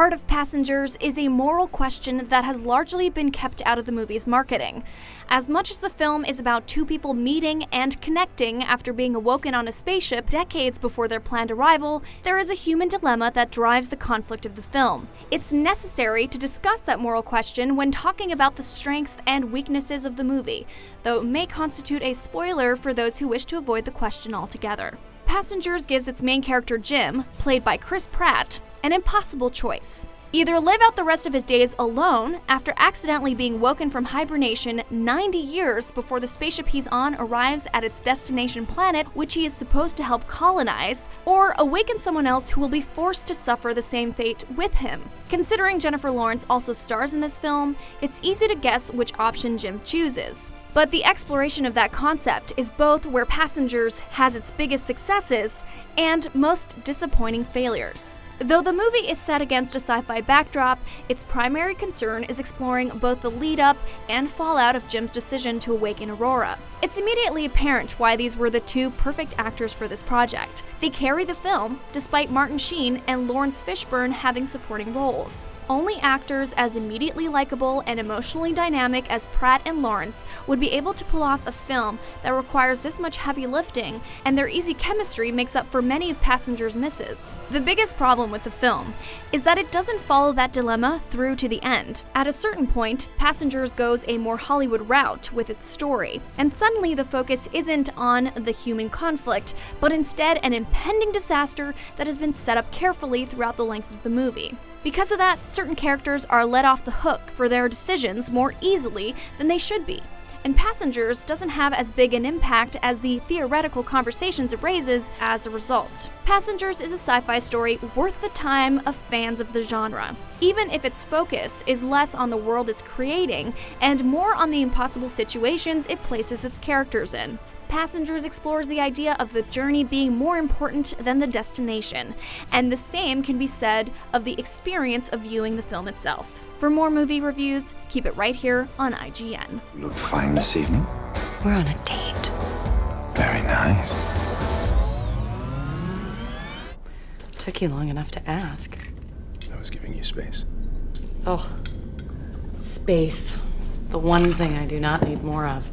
heart of Passengers is a moral question that has largely been kept out of the movie's marketing. As much as the film is about two people meeting and connecting after being awoken on a spaceship decades before their planned arrival, there is a human dilemma that drives the conflict of the film. It's necessary to discuss that moral question when talking about the strengths and weaknesses of the movie, though it may constitute a spoiler for those who wish to avoid the question altogether. Passengers gives its main character Jim, played by Chris Pratt, an impossible choice. Either live out the rest of his days alone after accidentally being woken from hibernation 90 years before the spaceship he's on arrives at its destination planet, which he is supposed to help colonize, or awaken someone else who will be forced to suffer the same fate with him. Considering Jennifer Lawrence also stars in this film, it's easy to guess which option Jim chooses. But the exploration of that concept is both where Passengers has its biggest successes and most disappointing failures. Though the movie is set against a sci-fi backdrop, its primary concern is exploring both the lead-up and fallout of Jim's decision to awaken Aurora. It's immediately apparent why these were the two perfect actors for this project. They carry the film, despite Martin Sheen and Lawrence Fishburne having supporting roles. Only actors as immediately likable and emotionally dynamic as Pratt and Lawrence would be able to pull off a film that requires this much heavy lifting, and their easy chemistry makes up for many of Passengers' misses. The biggest problem with the film is that it doesn't follow that dilemma through to the end. At a certain point, Passengers goes a more Hollywood route with its story, and suddenly the focus isn't on the human conflict, but instead an impending disaster that has been set up carefully throughout the length of the movie. Because of that, certain characters are let off the hook for their decisions more easily than they should be. And Passengers doesn't have as big an impact as the theoretical conversations it raises as a result. Passengers is a sci-fi story worth the time of fans of the genre, even if its focus is less on the world it's creating and more on the impossible situations it places its characters in. Passengers explores the idea of the journey being more important than the destination, and the same can be said of the experience of viewing the film itself. For more movie reviews, keep it right here on IGN. You look fine this evening. We're on a date. Very nice. Took you long enough to ask. I was giving you space. Oh, space. The one thing I do not need more of.